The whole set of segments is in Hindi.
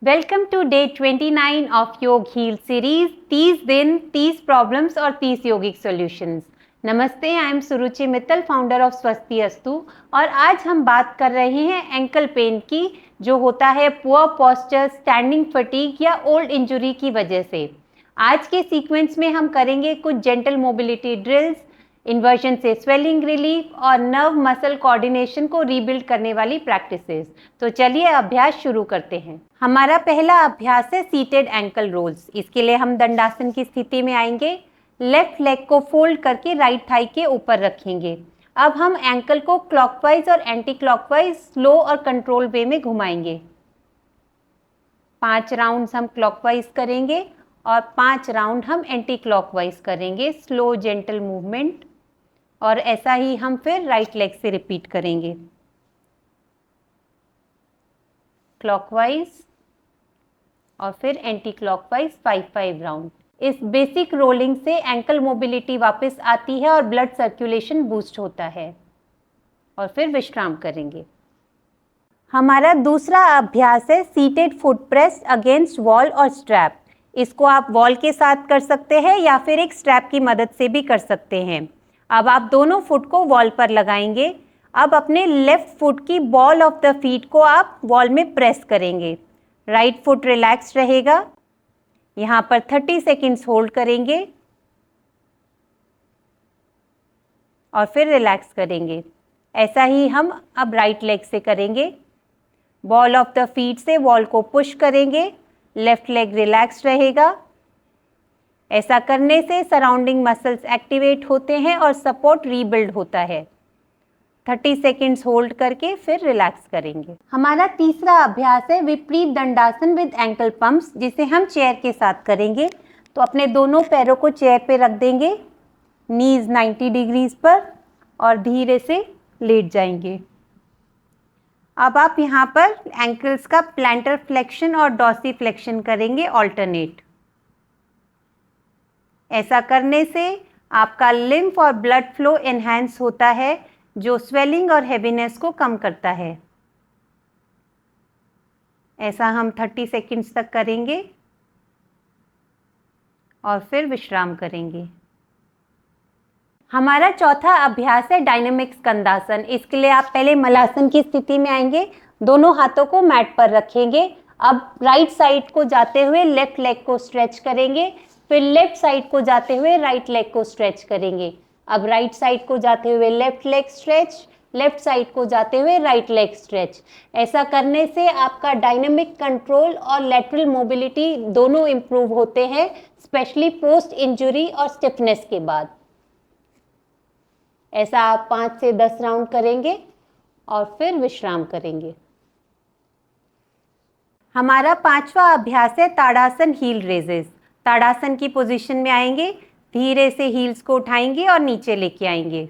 वेलकम टू डे 29 ऑफ योग हील सीरीज 30 दिन 30 प्रॉब्लम्स और 30 योगिक सॉल्यूशंस। नमस्ते, I am Suruchi Mittal, founder of स्वस्ति अस्तु। और आज हम बात कर रहे हैं एंकल पेन की, जो होता है पुअर पोस्चर, स्टैंडिंग फटीग या ओल्ड इंजुरी की वजह से। आज के सीक्वेंस में हम करेंगे कुछ जेंटल मोबिलिटी ड्रिल्स, इन्वर्जन से स्वेलिंग रिलीफ और नर्व मसल कोऑर्डिनेशन को रीबिल्ड करने वाली प्रैक्टिसेस। तो चलिए अभ्यास शुरू करते हैं। हमारा पहला अभ्यास है सीटेड एंकल रोल्स। इसके लिए हम दंडासन की स्थिति में आएंगे। लेफ्ट लेग को फोल्ड करके राइट थाई के ऊपर रखेंगे। अब हम एंकल को क्लॉकवाइज और एंटी क्लॉकवाइज स्लो और कंट्रोल वे में घुमाएंगे। 5 राउंड्स हम क्लॉकवाइज करेंगे और 5 राउंड हम एंटी क्लॉकवाइज करेंगे, स्लो जेंटल मूवमेंट। और ऐसा ही हम फिर राइट लेग से रिपीट करेंगे, क्लॉकवाइज और फिर एंटी क्लॉकवाइज 5 राउंड। इस बेसिक रोलिंग से एंकल मोबिलिटी वापस आती है और ब्लड सर्कुलेशन बूस्ट होता है। और फिर विश्राम करेंगे। हमारा दूसरा अभ्यास है seated foot press against wall और स्ट्रैप। इसको आप वॉल के साथ कर सकते हैं या फिर एक स्ट्रैप की मदद से भी कर सकते हैं। अब आप दोनों फुट को वॉल पर लगाएंगे। अब अपने लेफ्ट फुट की बॉल ऑफ द फीट को आप वॉल में प्रेस करेंगे। राइट फुट रिलैक्स रहेगा। यहाँ पर 30 सेकेंड्स होल्ड करेंगे और फिर रिलैक्स करेंगे। ऐसा ही हम अब राइट लेग से करेंगे। बॉल ऑफ द फीट से वॉल को पुश करेंगे। लेफ्ट लेग रिलैक्स रहेगा। ऐसा करने से सराउंडिंग मसल्स एक्टिवेट होते हैं और सपोर्ट रीबिल्ड होता है। 30 सेकेंड्स होल्ड करके फिर रिलैक्स करेंगे। हमारा तीसरा अभ्यास है विपरीत दंडासन विद एंकल पंप्स, जिसे हम चेयर के साथ करेंगे। तो अपने दोनों पैरों को चेयर पे रख देंगे, नीज 90 डिग्रीज पर, और धीरे से लेट जाएंगे। अब आप यहाँ पर एंकल्स का प्लांटर फ्लेक्शन और डॉर्सी फ्लेक्शन करेंगे ऑल्टरनेट। ऐसा करने से आपका लिम्फ और ब्लड फ्लो एनहांस होता है, जो स्वेलिंग और हेवीनेस को कम करता है। ऐसा हम 30 सेकेंड्स तक करेंगे और फिर विश्राम करेंगे। हमारा चौथा अभ्यास है डायनामिक स्कंदासन। इसके लिए आप पहले मलासन की स्थिति में आएंगे। दोनों हाथों को मैट पर रखेंगे। अब राइट साइड को जाते हुए लेफ्ट लेग को स्ट्रेच करेंगे, फिर लेफ्ट साइड को जाते हुए राइट लेग को स्ट्रेच करेंगे। अब राइट साइड को जाते हुए left leg stretch, left side को जाते हुए राइट लेग स्ट्रेच। ऐसा करने से आपका डायनामिक कंट्रोल और लैटरल मोबिलिटी दोनों इंप्रूव होते हैं, स्पेशली पोस्ट इंजरी और स्टिफनेस के बाद। ऐसा आप 5 से 10 राउंड करेंगे और फिर विश्राम करेंगे। हमारा पांचवा अभ्यास है ताड़ासन हील रेजेस। ताड़ासन की पोजीशन में आएंगे, धीरे से हील्स को उठाएंगे और नीचे लेके आएंगे।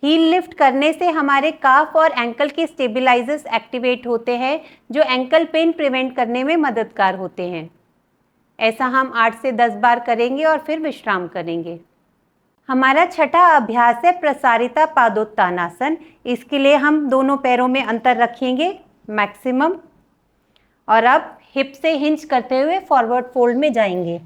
हील लिफ्ट करने से हमारे काफ और एंकल के स्टेबिलाइजर्स एक्टिवेट होते हैं, जो एंकल पेन प्रिवेंट करने में मददगार होते हैं। ऐसा हम 8 से 10 बार करेंगे और फिर विश्राम करेंगे। हमारा छठा अभ्यास है प्रसारिता पादोत्तानासन। इसके लिए हम दोनों पैरों में अंतर रखेंगे मैक्सिमम, और अब हिप से हिंज करते हुए फॉरवर्ड फोल्ड में जाएंगे।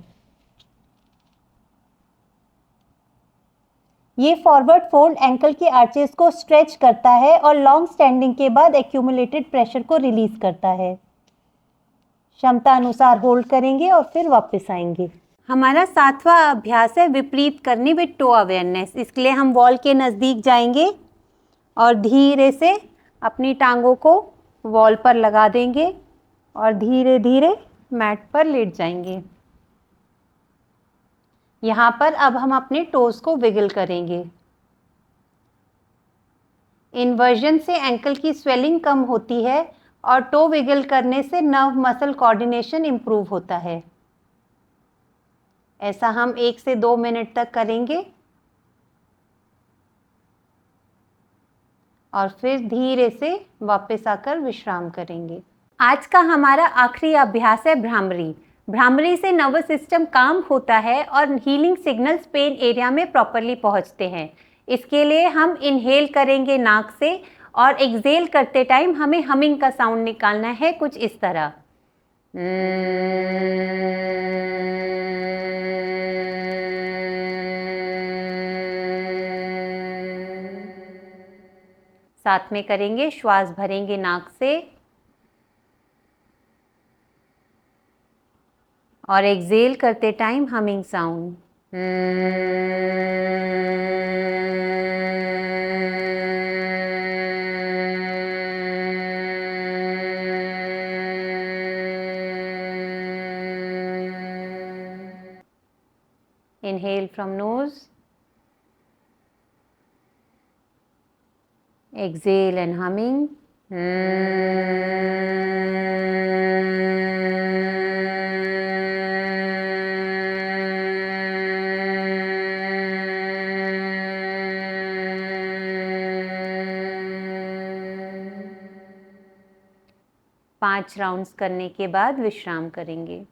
ये फॉरवर्ड फोल्ड एंकल के आर्चेस को स्ट्रेच करता है और लॉन्ग स्टैंडिंग के बाद एक्यूमुलेटेड प्रेशर को रिलीज करता है। क्षमता अनुसार होल्ड करेंगे और फिर वापस आएंगे। हमारा सातवां अभ्यास है विपरीत करनी विद टो अवेयरनेस। इसके लिए हम वॉल के नज़दीक जाएंगे और धीरे से अपनी टांगों को वॉल पर लगा देंगे और धीरे धीरे मैट पर लेट जाएंगे। यहाँ पर अब हम अपने टोज को विगल करेंगे। इन्वर्जन से एंकल की स्वेलिंग कम होती है और टो विगल करने से नर्व मसल कोऑर्डिनेशन इंप्रूव होता है। ऐसा हम 1 से 2 मिनट तक करेंगे और फिर धीरे से वापस आकर विश्राम करेंगे। आज का हमारा आखिरी अभ्यास है भ्रामरी। भ्रामरी से नर्वस सिस्टम काम होता है और हीलिंग सिग्नल्स पेन एरिया में प्रॉपरली पहुंचते हैं। इसके लिए हम इनहेल करेंगे नाक से और एक्सेल करते टाइम हमें हमिंग का साउंड निकालना है कुछ इस तरह। साथ में करेंगे, श्वास भरेंगे नाक से और एक्सेल करते time humming sound. Inhale from nose, exhale and humming. पांच राउंड्स करने के बाद विश्राम करेंगे।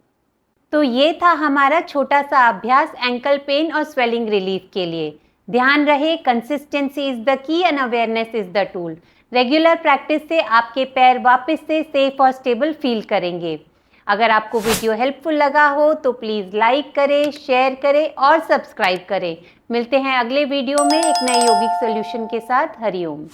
तो ये था हमारा छोटा सा अभ्यास एंकल पेन और स्वेलिंग रिलीफ के लिए। ध्यान रहे, consistency is the key and awareness is the tool. Regular practice से आपके पैर वापस से सेफ और स्टेबल फील करेंगे। अगर आपको वीडियो हेल्पफुल लगा हो तो प्लीज़ लाइक करें, शेयर करें और सब्सक्राइब करें। मिलते हैं अगले वीडियो में एक नए यौगिक सॉल्यूशन के साथ। हरिओम।